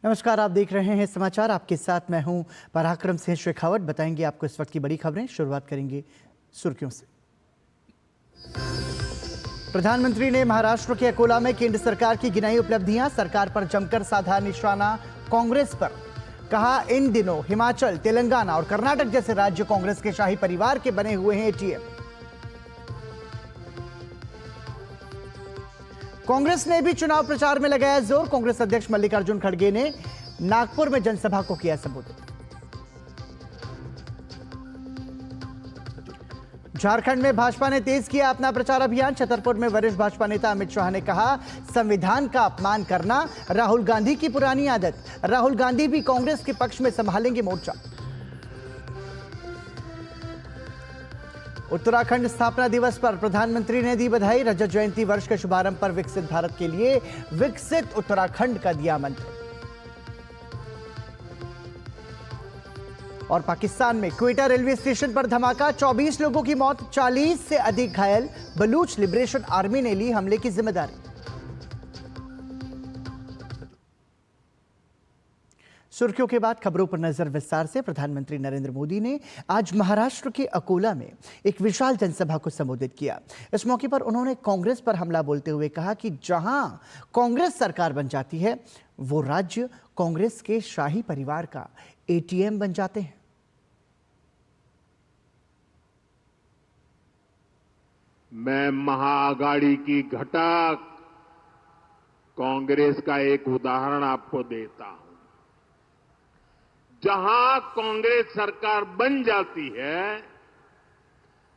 नमस्कार, आप देख रहे हैं समाचार। आपके साथ मैं हूं पराक्रम सिंह शेखावत। बताएंगे आपको इस वक्त की बड़ी खबरें। शुरुआत करेंगे सुर्खियों से। प्रधानमंत्री ने महाराष्ट्र के अकोला में केंद्र सरकार की गिनाई उपलब्धियां। सरकार पर जमकर साधा निशाना कांग्रेस पर। कहा, इन दिनों हिमाचल, तेलंगाना और कर्नाटक जैसे राज्य कांग्रेस के शाही परिवार के बने हुए हैं एटीएम। कांग्रेस ने भी चुनाव प्रचार में लगाया जोर। कांग्रेस अध्यक्ष मल्लिकार्जुन खड़गे ने नागपुर में जनसभा को किया संबोधित। झारखंड में भाजपा ने तेज किया अपना प्रचार अभियान। छतरपुर में वरिष्ठ भाजपा नेता अमित शाह ने कहा, संविधान का अपमान करना राहुल गांधी की पुरानी आदत। राहुल गांधी भी कांग्रेस के पक्ष में संभालेंगे मोर्चा। उत्तराखंड स्थापना दिवस पर प्रधानमंत्री ने दी बधाई। रजत जयंती वर्ष के शुभारंभ पर विकसित भारत के लिए विकसित उत्तराखंड का दिया मंत्र। और पाकिस्तान में क्वेटा रेलवे स्टेशन पर धमाका, 24 लोगों की मौत, 40 से अधिक घायल। बलूच लिबरेशन आर्मी ने ली हमले की जिम्मेदारी। सुर्खियों के बाद खबरों पर नजर विस्तार से। प्रधानमंत्री नरेंद्र मोदी ने आज महाराष्ट्र के अकोला में एक विशाल जनसभा को संबोधित किया। इस मौके पर उन्होंने कांग्रेस पर हमला बोलते हुए कहा कि जहां कांग्रेस सरकार बन जाती है, वो राज्य कांग्रेस के शाही परिवार का एटीएम बन जाते हैं। मैं महाआघाड़ी की घटक कांग्रेस का एक उदाहरण आपको देता हूं। जहां कांग्रेस सरकार बन जाती है,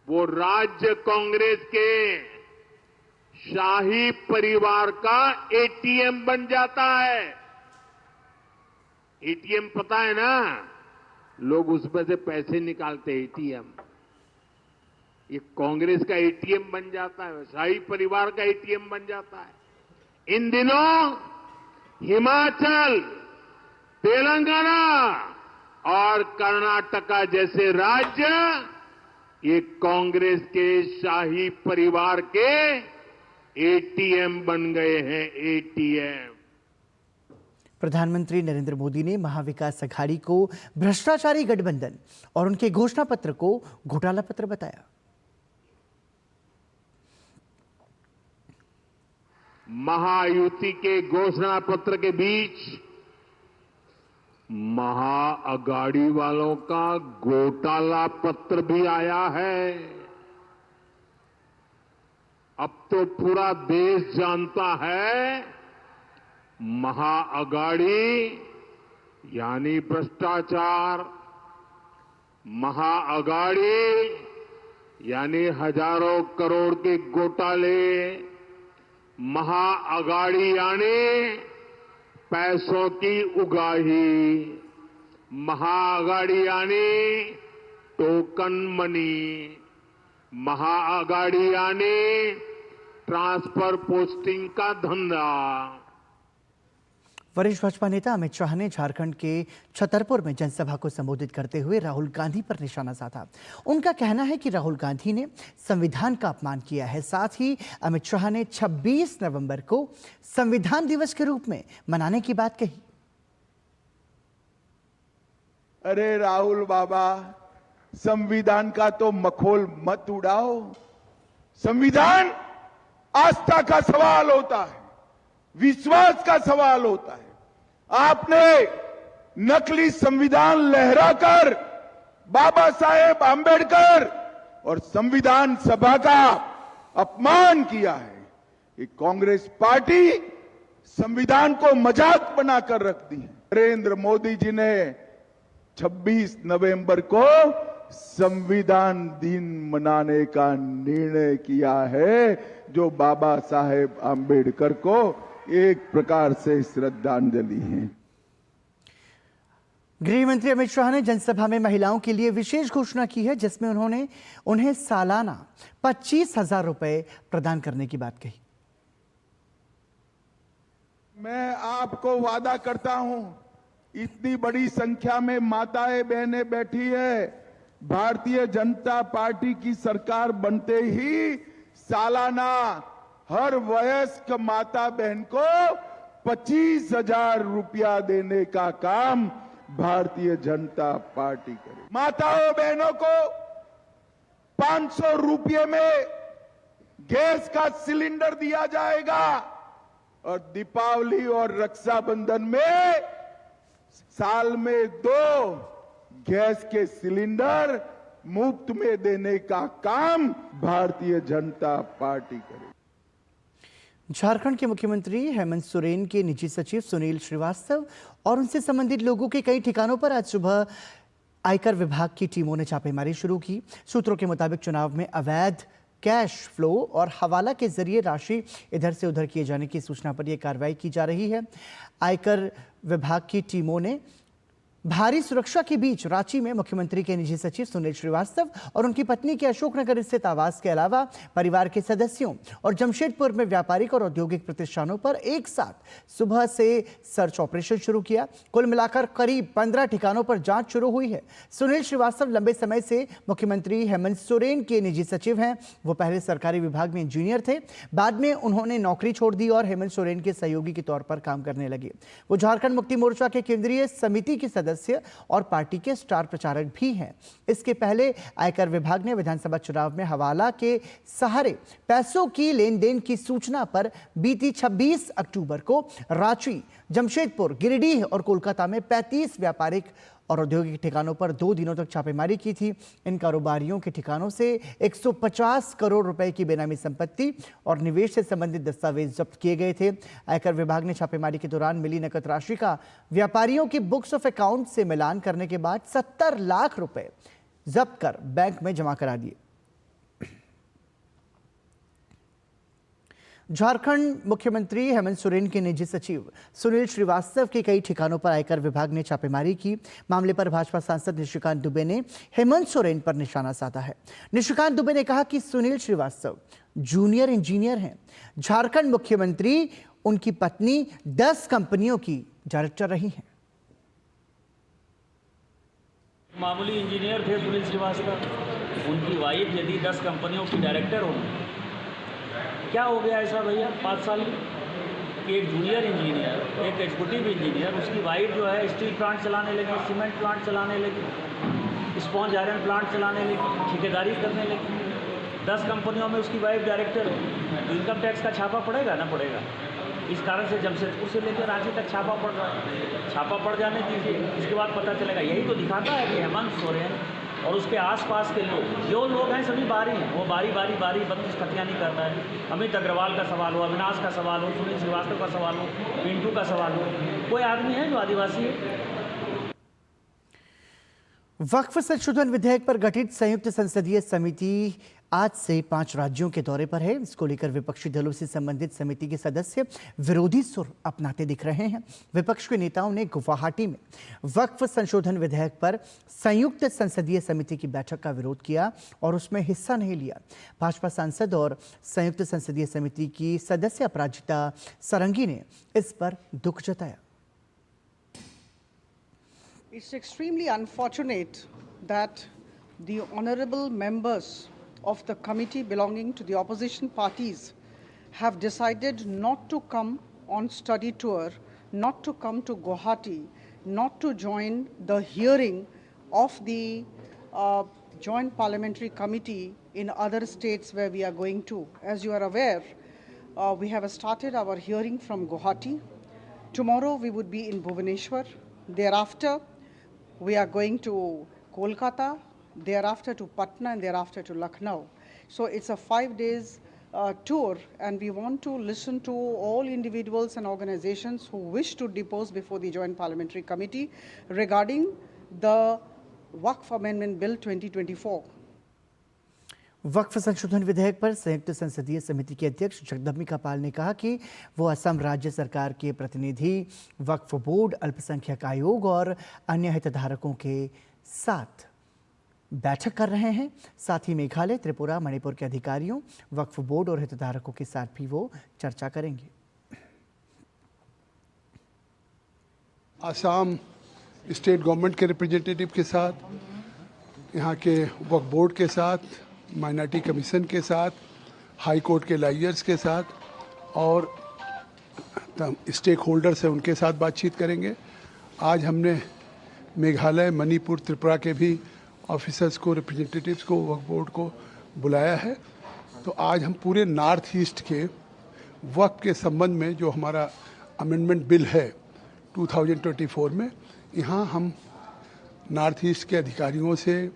वो राज्य कांग्रेस के शाही परिवार का एटीएम बन जाता है। एटीएम पता है ना, लोग उसमें से पैसे निकालते हैं। एटीएम, ये कांग्रेस का एटीएम बन जाता है, शाही परिवार का एटीएम बन जाता है। इन दिनों हिमाचल, तेलंगाना और कर्नाटका जैसे राज्य ये कांग्रेस के शाही परिवार के एटीएम बन गए हैं। एटीएम। प्रधानमंत्री नरेंद्र मोदी ने महाविकास अघाड़ी को भ्रष्टाचारी गठबंधन और उनके घोषणा पत्र को घोटाला पत्र बताया। महायुति के घोषणा पत्र के बीच महाअघाड़ी वालों का घोटाला पत्र भी आया है। अब तो पूरा देश जानता है, महाअघाड़ी यानी भ्रष्टाचार, महाअघाड़ी यानी हजारों करोड़ के घोटाले, महाअघाड़ी यानी पैसों की उगाही, महाअघाड़ी यानी टोकन मनी, महाअघाड़ी यानी ट्रांसफर पोस्टिंग का धंधा। वरिष्ठ भाजपा नेता अमित शाह ने झारखंड के छतरपुर में जनसभा को संबोधित करते हुए राहुल गांधी पर निशाना साधा। उनका कहना है कि राहुल गांधी ने संविधान का अपमान किया है। साथ ही अमित शाह ने 26 नवंबर को संविधान दिवस के रूप में मनाने की बात कही। अरे राहुल बाबा, संविधान का तो मखौल मत उड़ाओ। संविधान आस्था का सवाल होता है, विश्वास का सवाल होता है। आपने नकली संविधान लहराकर बाबा साहेब आंबेडकर और संविधान सभा का अपमान किया है। ये कांग्रेस पार्टी संविधान को मजाक बनाकर रखती है। नरेंद्र मोदी जी ने 26 नवंबर को संविधान दिन मनाने का निर्णय किया है, जो बाबा साहेब आंबेडकर को एक प्रकार से श्रद्धांजलि है। गृह मंत्री अमित शाह ने जनसभा में महिलाओं के लिए विशेष घोषणा की है, जिसमें उन्होंने उन्हें सालाना 25,000 रुपए प्रदान करने की बात कही। मैं आपको वादा करता हूं, इतनी बड़ी संख्या में माताएं बहनें बैठी है, भारतीय जनता पार्टी की सरकार बनते ही सालाना हर वयस्क माता बहन को 25,000 रुपया देने का काम भारतीय जनता पार्टी करे। माताओं बहनों को 500 रुपये में गैस का सिलेंडर दिया जाएगा और दीपावली और रक्षाबंधन में साल में 2 गैस के सिलेंडर मुफ्त में देने का काम भारतीय जनता पार्टी करे। झारखंड के मुख्यमंत्री हेमंत सोरेन के निजी सचिव सुनील श्रीवास्तव और उनसे संबंधित लोगों के कई ठिकानों पर आज सुबह आयकर विभाग की टीमों ने छापेमारी शुरू की। सूत्रों के मुताबिक चुनाव में अवैध कैश फ्लो और हवाला के जरिए राशि इधर से उधर किए जाने की सूचना पर यह कार्रवाई की जा रही है। आयकर विभाग की टीमों ने भारी सुरक्षा के बीच रांची में मुख्यमंत्री के निजी सचिव सुनील श्रीवास्तव और उनकी पत्नी के अशोकनगर स्थित आवास के अलावा परिवार के सदस्यों और जमशेदपुर में व्यापारिक और औद्योगिक प्रतिष्ठानों पर एक साथ सुबह से सर्च ऑपरेशन शुरू किया। कुल मिलाकर करीब 15 ठिकानों पर जांच शुरू हुई है। सुनील श्रीवास्तव लंबे समय से मुख्यमंत्री हेमंत सोरेन के निजी सचिव हैं। वो पहले सरकारी विभाग में इंजीनियर थे, बाद में उन्होंने नौकरी छोड़ दी और हेमंत सोरेन के सहयोगी के तौर पर काम करने लगे। वो झारखंड मुक्ति मोर्चा के केंद्रीय समिति के सदस्य और पार्टी के स्टार प्रचारक भी हैं। इसके पहले आयकर विभाग ने विधानसभा चुनाव में हवाला के सहारे पैसों की लेन देन की सूचना पर बीती 26 अक्टूबर को रांची, जमशेदपुर, गिरिडीह और कोलकाता में 35 व्यापारिक और औद्योगिक ठिकानों पर 2 दिनों तक छापेमारी की थी। इन कारोबारियों के ठिकानों से 150 करोड़ रुपए की बेनामी संपत्ति और निवेश से संबंधित दस्तावेज जब्त किए गए थे। आयकर विभाग ने छापेमारी के दौरान मिली नकद राशि का व्यापारियों के बुक्स ऑफ अकाउंट से मिलान करने के बाद 70 लाख रुपए जब्त कर बैंक में जमा करा दिए। झारखंड मुख्यमंत्री हेमंत सोरेन के निजी सचिव सुनील श्रीवास्तव के कई ठिकानों पर आयकर विभाग ने छापेमारी की। मामले पर भाजपा सांसद निशिकांत दुबे ने हेमंत सोरेन पर निशाना साधा है। निशिकांत दुबे ने कहा कि सुनील श्रीवास्तव जूनियर इंजीनियर हैं। झारखंड मुख्यमंत्री उनकी पत्नी 10 कंपनियों की डायरेक्टर रही हैं। मामूली इंजीनियर थे सुनील श्रीवास्तव, उनकी वाइफ यदि 10 कंपनियों की डायरेक्टर हो, क्या हो गया ऐसा भैया 5 साल में कि एक जूनियर इंजीनियर, एक एग्जीक्यूटिव इंजीनियर, उसकी वाइफ जो है स्टील प्लांट चलाने लगी, सीमेंट प्लांट चलाने लगी, स्पॉन्ज आयरन प्लांट चलाने लगी, ठेकेदारी करने लगी। 10 कंपनियों में उसकी वाइफ डायरेक्टर है, तो इनकम टैक्स का छापा पड़ेगा ना पड़ेगा। इस कारण से जमशेदपुर से लेकर रांची तक छापा पड़ रहा है। छापा पड़ जाने दीजिए, इसके बाद पता चलेगा। यही तो दिखाता है कि हेमंत सोरेन और उसके आसपास के लोग, जो लोग हैं सभी बारी हैं, वो बारी 32 खतियाँ नहीं करता है। अमित अग्रवाल का सवाल हो, अविनाश का सवाल हो, सुनील श्रीवास्तव का सवाल हो, पिंटू का सवाल हो, कोई आदमी है जो आदिवासी है। वक्फ संशोधन विधेयक पर गठित संयुक्त संसदीय समिति आज से 5 राज्यों के दौरे पर है। इसको लेकर विपक्षी दलों से संबंधित समिति के सदस्य विरोधी सुर अपनाते दिख रहे हैं। विपक्ष के नेताओं ने गुवाहाटी में वक्फ संशोधन विधेयक पर संयुक्त संसदीय समिति की बैठक का विरोध किया और उसमें हिस्सा नहीं लिया। भाजपा सांसद और संयुक्त संसदीय समिति की सदस्य अपराजिता सारंगी ने इस पर दुख जताया। It's extremely unfortunate that the honorable members of the committee belonging to the opposition parties have decided not to come on study tour, not to come to Guwahati, not to join the hearing of the Joint Parliamentary Committee in other states where we are going to. As you are aware, we have started our hearing from Guwahati. Tomorrow we would be in Bhubaneswar. Thereafter, we are going to Kolkata, thereafter to Patna, and thereafter to Lucknow. So it's a 5 days tour, and we want to listen to all individuals and organizations who wish to depose before the Joint Parliamentary Committee regarding the Waqf Amendment Bill 2024. वक्फ संशोधन विधेयक पर संयुक्त संसदीय समिति के अध्यक्ष जगदम्बिका पाल ने कहा कि वो असम राज्य सरकार के प्रतिनिधि, वक्फ बोर्ड, अल्पसंख्यक आयोग और अन्य हितधारकों के साथ बैठक कर रहे हैं। साथ ही मेघालय, त्रिपुरा, मणिपुर के अधिकारियों, वक्फ बोर्ड और हितधारकों के साथ भी वो चर्चा करेंगे। आसाम स्टेट गवर्नमेंट के रिप्रेजेंटेटिव के साथ, यहाँ के वक्फ बोर्ड के साथ, माइनॉरिटी कमीशन के साथ, हाई कोर्ट के लॉयर्स के साथ और स्टेक होल्डर्स हैं उनके साथ बातचीत करेंगे। आज हमने मेघालय, मणिपुर, त्रिपुरा के भी ऑफिसर्स को, रिप्रेजेंटेटिव्स को, वक्फ बोर्ड को बुलाया है। तो आज हम पूरे नॉर्थ ईस्ट के वक्फ के संबंध में जो हमारा अमेंडमेंट बिल है 2024 में, यहाँ हम नॉर्थ ईस्ट के अधिकारियों से,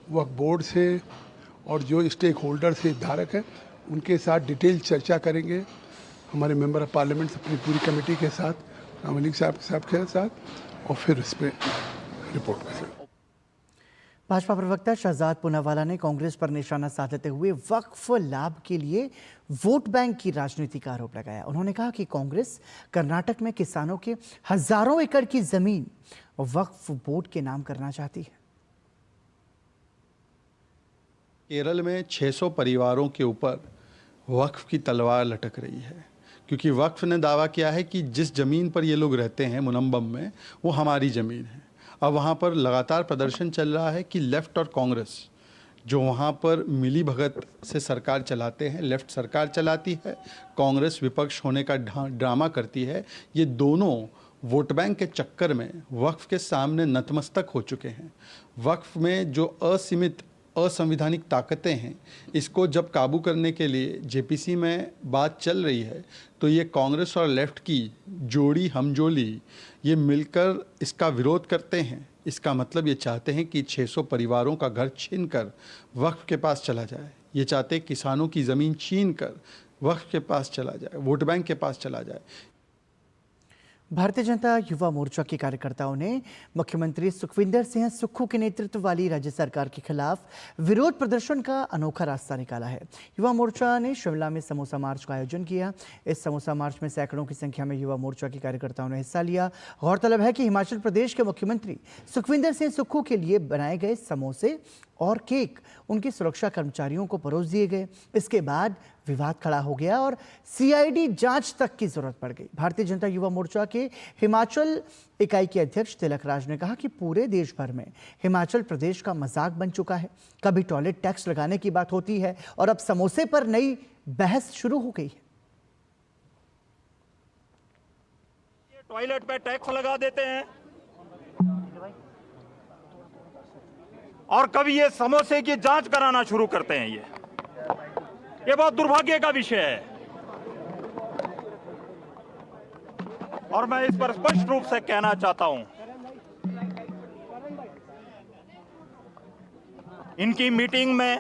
वक्फ बोर्ड से और जो स्टेक होल्डर से हितधारक हैं उनके साथ डिटेल चर्चा करेंगे। हमारे मेंबर ऑफ पार्लियामेंट अपनी पूरी कमेटी के साथ, राम मलिक साहब के साथ, और फिर इस पर रिपोर्ट करेंगे। भाजपा प्रवक्ता शहजाद पूनावाला ने कांग्रेस पर निशाना साधते हुए वक्फ लाभ के लिए वोट बैंक की राजनीति का आरोप लगाया। उन्होंने कहा कि कांग्रेस कर्नाटक में किसानों के हजारों एकड़ की जमीन वक्फ बोर्ड के नाम करना चाहती है। केरल में 600 परिवारों के ऊपर वक्फ की तलवार लटक रही है, क्योंकि वक्फ ने दावा किया है कि जिस ज़मीन पर ये लोग रहते हैं मुनम्बम में, वो हमारी ज़मीन है। अब वहाँ पर लगातार प्रदर्शन चल रहा है कि लेफ़्ट और कांग्रेस जो वहाँ पर मिली भगत से सरकार चलाते हैं, लेफ़्ट सरकार चलाती है, कांग्रेस विपक्ष होने का ड्रामा करती है। ये दोनों वोट बैंक के चक्कर में वक्फ के सामने नतमस्तक हो चुके हैं। वक्फ में जो असीमित असंवैधानिक ताकतें हैं, इसको जब काबू करने के लिए जेपीसी में बात चल रही है, तो ये कांग्रेस और लेफ्ट की जोड़ी हमजोली ये मिलकर इसका विरोध करते हैं। इसका मतलब ये चाहते हैं कि 600 परिवारों का घर छीनकर वक्फ के पास चला जाए। ये चाहते हैं किसानों की ज़मीन छीनकर वक्फ के पास चला जाए, वोट बैंक के पास चला जाए। भारतीय जनता युवा मोर्चा के कार्यकर्ताओं ने मुख्यमंत्री सुखविंदर सिंह सुक्खू के नेतृत्व वाली राज्य सरकार के खिलाफ विरोध प्रदर्शन का अनोखा रास्ता निकाला है। युवा मोर्चा ने शिमला में समोसा मार्च का आयोजन किया। इस समोसा मार्च में सैकड़ों की संख्या में युवा मोर्चा के कार्यकर्ताओं ने हिस्सा लिया। गौरतलब है कि हिमाचल प्रदेश के मुख्यमंत्री सुखविंदर सिंह सुक्खू के लिए बनाए गए समोसे और केक उनके सुरक्षा कर्मचारियों को परोस दिए गए। इसके बाद विवाद खड़ा हो गया और सीआईडी जांच तक की जरूरत पड़ गई। भारतीय जनता युवा मोर्चा के हिमाचल इकाई के अध्यक्ष तिलक राज ने कहा कि पूरे देश भर में हिमाचल प्रदेश का मजाक बन चुका है। कभी टॉयलेट टैक्स लगाने की बात होती है और अब समोसे पर नई बहस शुरू हो गई है। टॉयलेट पे टैक्स लगा देते हैं और कभी ये समोसे की जांच कराना शुरू करते हैं। ये बहुत दुर्भाग्य का विषय है और मैं इस पर स्पष्ट रूप से कहना चाहता हूं, इनकी मीटिंग में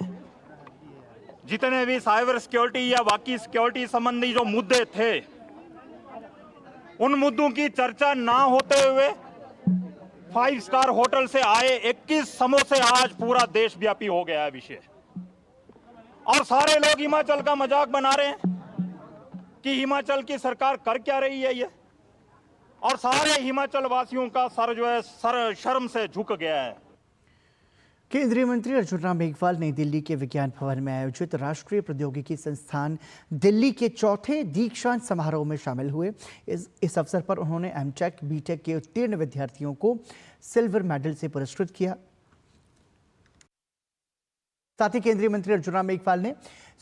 जितने भी साइबर सिक्योरिटी या बाकी सिक्योरिटी संबंधी जो मुद्दे थे, उन मुद्दों की चर्चा ना होते हुए 5 स्टार होटल से आए 21 समोसे आज पूरा देशव्यापी हो गया है विषय। और सारे लोग हिमाचल का मजाक बना रहे हैं कि हिमाचल की सरकार कर क्या रही है ये, और सारे हिमाचल वासियों का सर जो है सर शर्म से झुक गया है। केंद्रीय मंत्री अर्जुन राम मेघवाल नई दिल्ली के विज्ञान भवन में आयोजित राष्ट्रीय प्रौद्योगिकी संस्थान दिल्ली के चौथे दीक्षांत समारोह में शामिल हुए। इस अवसर पर उन्होंने एमटेक बीटेक के उत्तीर्ण विद्यार्थियों को सिल्वर मेडल से पुरस्कृत किया। साथ ही केंद्रीय मंत्री अर्जुन राम मेघवाल ने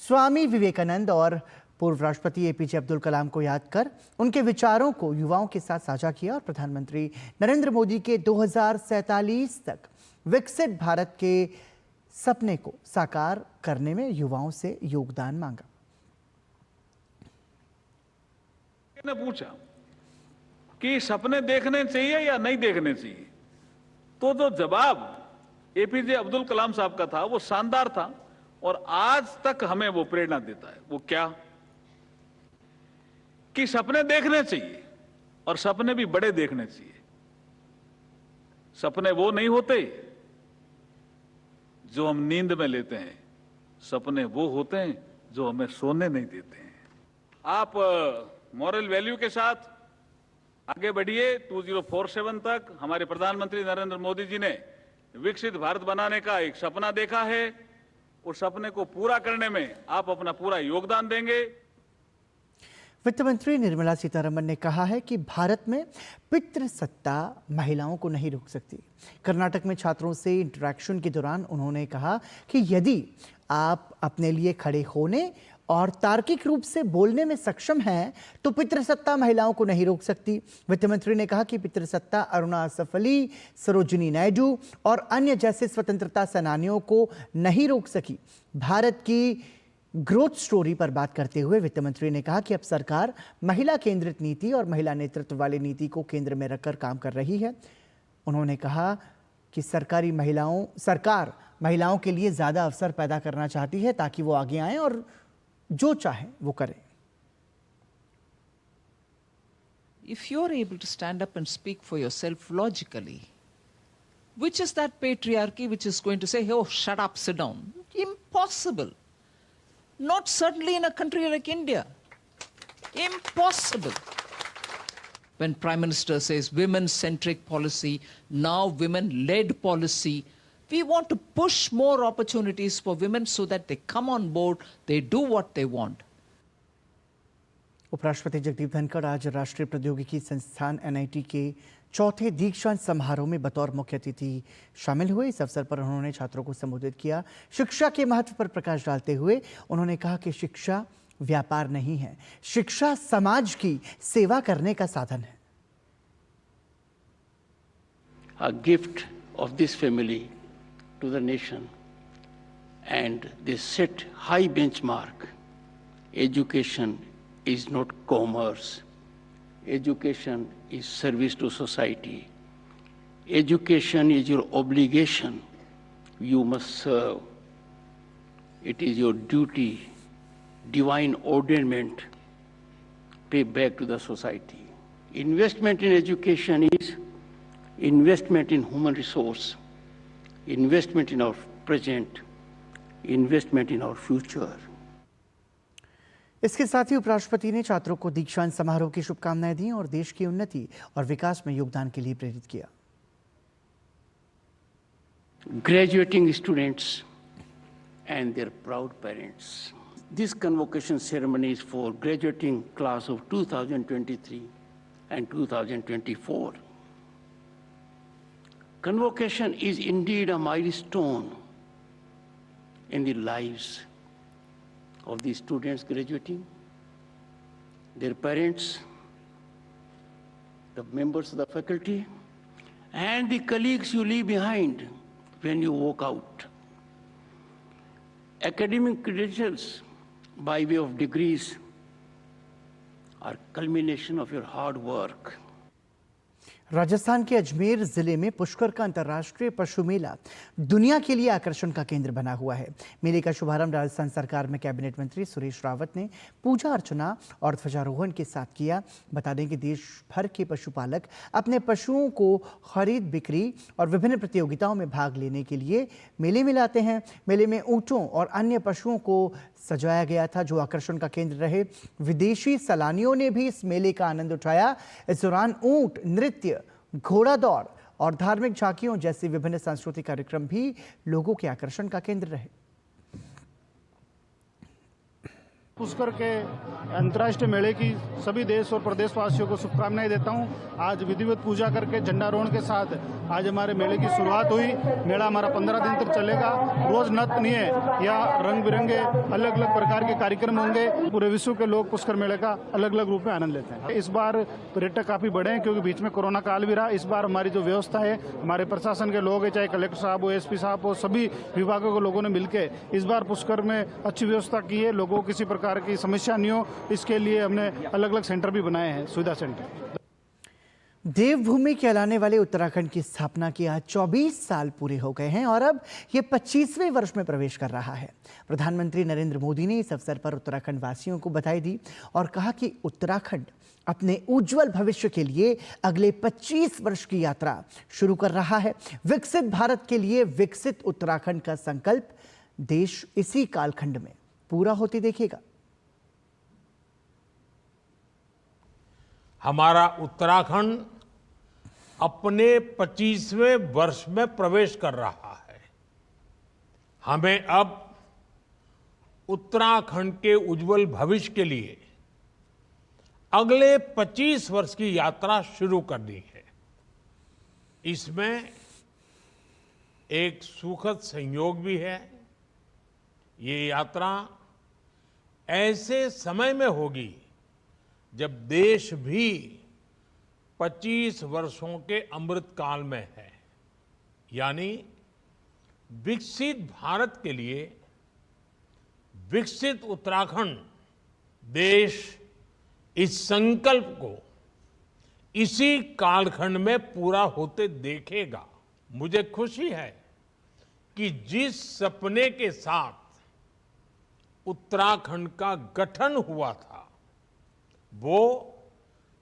स्वामी विवेकानंद और पूर्व राष्ट्रपति एपीजे अब्दुल कलाम को याद कर उनके विचारों को युवाओं के साथ साझा किया और प्रधानमंत्री नरेंद्र मोदी के 2047 तक विकसित भारत के सपने को साकार करने में युवाओं से योगदान मांगा। ने पूछा कि सपने देखने चाहिए या नहीं देखने चाहिए, तो जो जवाब एपीजे अब्दुल कलाम साहब का था वो शानदार था और आज तक हमें वो प्रेरणा देता है। वो क्या कि सपने देखने चाहिए और सपने भी बड़े देखने चाहिए। सपने वो नहीं होते जो हम नींद में लेते हैं, सपने वो होते हैं जो हमें सोने नहीं देते हैं। आप मॉरल वैल्यू के साथ आगे बढ़िए। 2047 तक हमारे प्रधानमंत्री नरेंद्र मोदी जी ने विकसित भारत बनाने का एक सपना देखा है। उस सपने को पूरा करने में आप अपना पूरा योगदान देंगे। वित्त मंत्री निर्मला सीतारमण ने कहा है कि भारत में पितृसत्ता महिलाओं को नहीं रोक सकती। कर्नाटक में छात्रों से इंटरैक्शन के दौरान उन्होंने कहा कि यदि आप अपने लिए खड़े होने और तार्किक रूप से बोलने में सक्षम हैं तो पितृसत्ता महिलाओं को नहीं रोक सकती। वित्त मंत्री ने कहा कि पितृसत्ता अरुणा असफ अली, सरोजिनी नायडू और अन्य जैसे स्वतंत्रता सेनानियों को नहीं रोक सकी। भारत की ग्रोथ स्टोरी पर बात करते हुए वित्त मंत्री ने कहा कि अब सरकार महिला केंद्रित नीति और महिला नेतृत्व वाली नीति को केंद्र में रखकर काम कर रही है। उन्होंने कहा कि सरकार महिलाओं के लिए ज्यादा अवसर पैदा करना चाहती है ताकि वो आगे आएं और जो चाहे वो करें। If you're able to stand up and speak for yourself logically, which is that patriarchy which is going to say, oh, shut up, sit down? Impossible. Not certainly in a country like India. Impossible. When Prime Minister says women-centric policy, now women-led policy, we want to push more opportunities for women so that they come on board, they do what they want. उपराष्ट्रपति जगदीप धनखड़ आज राष्ट्रीय प्रौद्योगिकी संस्थान NIT के चौथे दीक्षांत समारोह में बतौर मुख्य अतिथि शामिल हुए। इस अवसर पर उन्होंने छात्रों को संबोधित किया। शिक्षा के महत्व पर प्रकाश डालते हुए उन्होंने कहा कि शिक्षा व्यापार नहीं है, शिक्षा समाज की सेवा करने का साधन है। A gift of this family to the nation, and they set high benchmark. Education is not commerce. Education is service to society. Education is your obligation. You must serve. It is your duty, divine ordainment, pay back to the society. Investment in education is investment in human resource, investment in our present, investment in our future. इसके साथ ही उपराष्ट्रपति ने छात्रों को दीक्षांत समारोह की शुभकामनाएं दी और देश की उन्नति और विकास में योगदान के लिए प्रेरित किया। Graduating students and their proud parents. This convocation ceremony is for graduating class of 2023 and 2024. Convocation is indeed a milestone in the lives of the students graduating, their parents, the members of the faculty, and the colleagues you leave behind when you walk out. Academic credentials by way of degrees are culmination of your hard work. Rajasthan के अजमेर जिले में पुष्कर का अंतर्राष्ट्रीय पशु मेला दुनिया के लिए आकर्षण का केंद्र बना हुआ है। मेले का शुभारंभ राजस्थान सरकार में कैबिनेट मंत्री सुरेश रावत ने पूजा अर्चना और ध्वजारोहण के साथ किया। बता दें कि देश भर के पशुपालक अपने पशुओं को खरीद बिक्री और विभिन्न प्रतियोगिताओं में भाग लेने के लिए मेले में लाते हैं। मेले में ऊंटों और अन्य पशुओं को सजाया गया था जो आकर्षण का केंद्र रहे। विदेशी सैलानियों ने भी इस मेले का आनंद उठाया। इस दौरान ऊंट नृत्य, घोड़ा दौड़ और धार्मिक झांकियों जैसे विभिन्न सांस्कृतिक कार्यक्रम भी लोगों के आकर्षण का केंद्र रहे। पुष्कर के अंतर्राष्ट्रीय मेले की सभी देश और प्रदेशवासियों को शुभकामनाएं देता हूं। आज विधिवत पूजा करके झंडारोहण के साथ आज हमारे मेले की शुरुआत हुई। मेला हमारा 15 दिन तक चलेगा। रोज नृत्य या रंग बिरंगे अलग अलग प्रकार के कार्यक्रम होंगे। पूरे विश्व के लोग पुष्कर मेले का अलग अलग रूप में आनंद लेते हैं। इस बार पर्यटक काफी बढ़े हैं क्योंकि बीच में कोरोना काल भी रहा। इस बार हमारी जो व्यवस्था है, हमारे प्रशासन के लोग हैं, चाहे कलेक्टर साहब हो, SP साहब हो, सभी विभागों के लोगों ने मिलकर इस बार पुष्कर में अच्छी व्यवस्था की है। लोगों को किसी प्रकार की समस्या नहीं हो, इसके लिए हमने अलग अलग सेंटर भी बनाए हैं, सुविधा सेंटर। देवभूमि कहलाने वाले उत्तराखंड की स्थापना के आज 24 साल पूरे हो गए हैं और अब ये 25वें वर्ष में प्रवेश कर रहा है। प्रधानमंत्री नरेंद्र मोदी ने इस अवसर पर उत्तराखंड वासियों को बधाई दी और कहा कि उत्तराखंड अपने उज्जवल भविष्य के लिए अगले 25 वर्ष की यात्रा शुरू कर रहा है। विकसित भारत के लिए विकसित उत्तराखंड का संकल्प देश इसी कालखंड में पूरा होते देखेगा। हमारा उत्तराखंड अपने 25वें वर्ष में प्रवेश कर रहा है। हमें अब उत्तराखंड के उज्जवल भविष्य के लिए अगले 25 वर्ष की यात्रा शुरू करनी है। इसमें एक सुखद संयोग भी है। ये यात्रा ऐसे समय में होगी जब देश भी 25 वर्षों के अमृत काल में है, यानी विकसित भारत के लिए विकसित उत्तराखंड देश इस संकल्प को इसी कालखंड में पूरा होते देखेगा। मुझे खुशी है कि जिस सपने के साथ उत्तराखंड का गठन हुआ था वो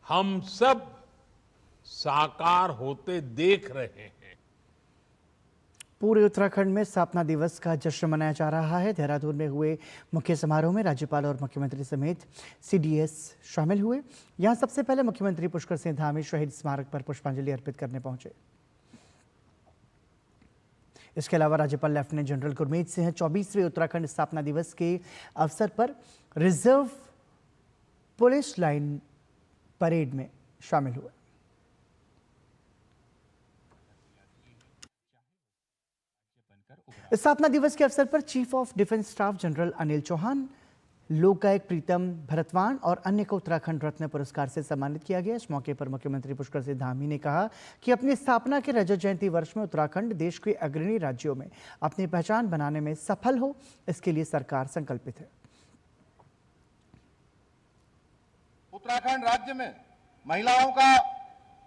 हम सब साकार होते देख रहे हैं। पूरे उत्तराखंड में स्थापना दिवस का जश्न मनाया जा रहा है। देहरादून में हुए मुख्य समारोह में राज्यपाल और मुख्यमंत्री समेत सीडीएस शामिल हुए। यहां सबसे पहले मुख्यमंत्री पुष्कर सिंह धामी शहीद स्मारक पर पुष्पांजलि अर्पित करने पहुंचे। इसके अलावा राज्यपाल लेफ्टिनेंट जनरल गुरमीत सिंह 24वें उत्तराखंड स्थापना दिवस के अवसर पर रिजर्व पुलिस लाइन परेड में शामिल हुए। स्थापना दिवस के अवसर पर chief of defence staff general Anil Chauhan, लोक गायक प्रीतम भरतवान और अन्य को उत्तराखंड रत्न पुरस्कार से सम्मानित किया गया। इस मौके पर मुख्यमंत्री पुष्कर सिंह धामी ने कहा कि अपनी स्थापना के रजत जयंती वर्ष में उत्तराखंड देश के अग्रणी राज्यों में अपनी पहचान बनाने में सफल हो, इसके लिए सरकार संकल्पित है। उत्तराखंड राज्य में महिलाओं का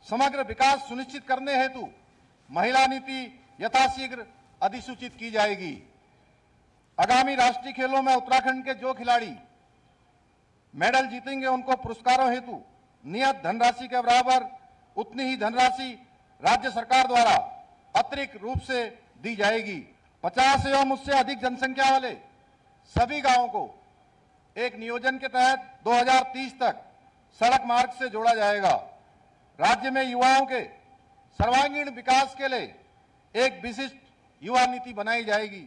समग्र विकास सुनिश्चित करने हेतु महिला नीति यथाशीघ्र अधिसूचित की जाएगी। आगामी राष्ट्रीय खेलों में उत्तराखंड के जो खिलाड़ी मेडल जीतेंगे उनको पुरस्कारों हेतु नियत धनराशि के बराबर उतनी ही धनराशि राज्य सरकार द्वारा अतिरिक्त रूप से दी जाएगी। 50 एवं उससे अधिक जनसंख्या वाले सभी गांवों को एक नियोजन के तहत 2030 तक सड़क मार्ग से जोड़ा जाएगा। राज्य में युवाओं के सर्वांगीण विकास के लिए एक विशिष्ट युवा नीति बनाई जाएगी।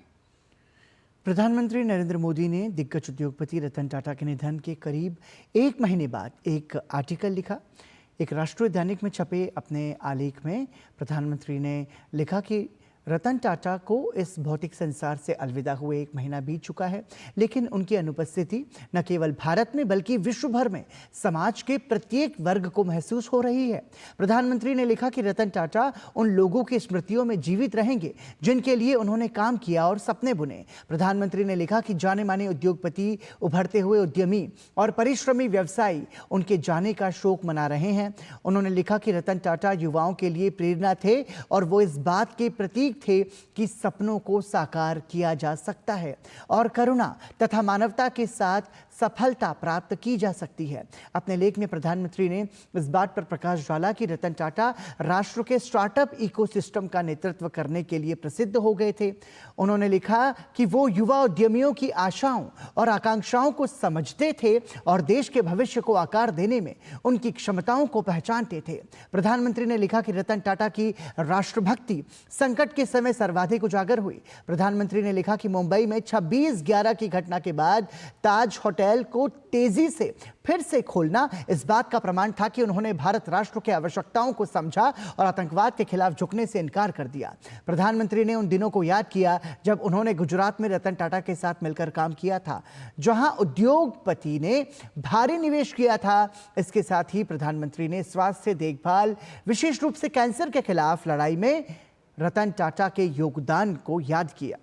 प्रधानमंत्री नरेंद्र मोदी ने दिग्गज उद्योगपति रतन टाटा के निधन के करीब 1 महीने बाद एक आर्टिकल लिखा। एक राष्ट्रीय दैनिक में छपे अपने आलेख में प्रधानमंत्री ने लिखा कि रतन टाटा को इस भौतिक संसार से अलविदा हुए 1 महीना बीत चुका है, लेकिन उनकी अनुपस्थिति न केवल भारत में बल्कि विश्व भर में समाज के प्रत्येक वर्ग को महसूस हो रही है। प्रधानमंत्री ने लिखा कि रतन टाटा उन लोगों की स्मृतियों में जीवित रहेंगे जिनके लिए उन्होंने काम किया और सपने बुने। प्रधानमंत्री ने लिखा कि जाने माने उद्योगपति, उभरते हुए उद्यमी और परिश्रमी व्यवसायी उनके जाने का शोक मना रहे हैं। उन्होंने लिखा कि रतन टाटा युवाओं के लिए प्रेरणा थे और वो इस बात के प्रतीक थे कि सपनों को साकार किया जा सकता है और करुणा तथा मानवता के साथ सफलता प्राप्त की जा सकती है। अपने लेख में प्रधानमंत्री ने इस बात पर प्रकाश डाला कि रतन टाटा राष्ट्र के स्टार्टअप इकोसिस्टम का नेतृत्व करने के लिए प्रसिद्ध हो गए थे। उन्होंने लिखा कि वो युवा उद्यमियों की आशाओं और आकांक्षाओं को समझते थे और देश के भविष्य को आकार देने में उनकी क्षमताओं को पहचानते थे। प्रधानमंत्री ने लिखा कि रतन टाटा की राष्ट्रभक्ति संकट के समय सर्वाधिक उजागर हुई। प्रधानमंत्री ने लिखा कि मुंबई में 26/11 की घटना के बाद ताज होटल को तेजी से फिर से खोलना इस बात का प्रमाण था कि उन्होंने भारत राष्ट्र के आवश्यकताओं को समझा और आतंकवाद के खिलाफ झुकने से इनकार कर दिया। प्रधानमंत्री ने उन दिनों को याद किया जब उन्होंने गुजरात में रतन टाटा के साथ मिलकर काम किया था, जहां उद्योगपति ने भारी निवेश किया था। इसके साथ ही प्रधानमंत्री ने स्वास्थ्य देखभाल, विशेष रूप से कैंसर के खिलाफ लड़ाई में रतन टाटा के योगदान को याद किया।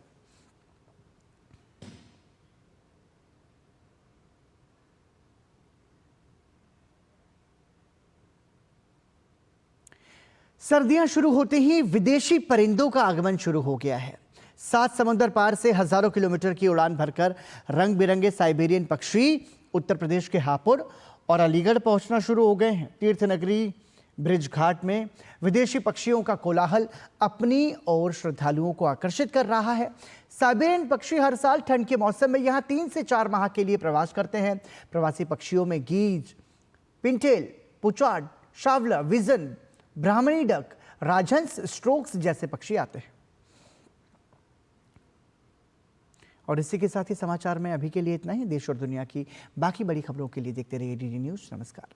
सर्दियां शुरू होते ही विदेशी परिंदों का आगमन शुरू हो गया है। 7 समुद्र पार से हजारों किलोमीटर की उड़ान भरकर रंग बिरंगे साइबेरियन पक्षी उत्तर प्रदेश के हापुड़ और अलीगढ़ पहुंचना शुरू हो गए हैं। तीर्थ नगरी ब्रिज घाट में विदेशी पक्षियों का कोलाहल अपनी ओर श्रद्धालुओं को आकर्षित कर रहा है। साइबेरियन पक्षी हर साल ठंड के मौसम में यहाँ 3 से 4 माह के लिए प्रवास करते हैं। प्रवासी पक्षियों में गीज, पिंटेल, पुचार्ड, शावला, विजन, ब्राह्मणी डक, राजहंस, स्ट्रोक्स जैसे पक्षी आते हैं। और इसी के साथ ही समाचार में अभी के लिए इतना ही। देश और दुनिया की बाकी बड़ी खबरों के लिए देखते रहिए डीडी न्यूज़। नमस्कार।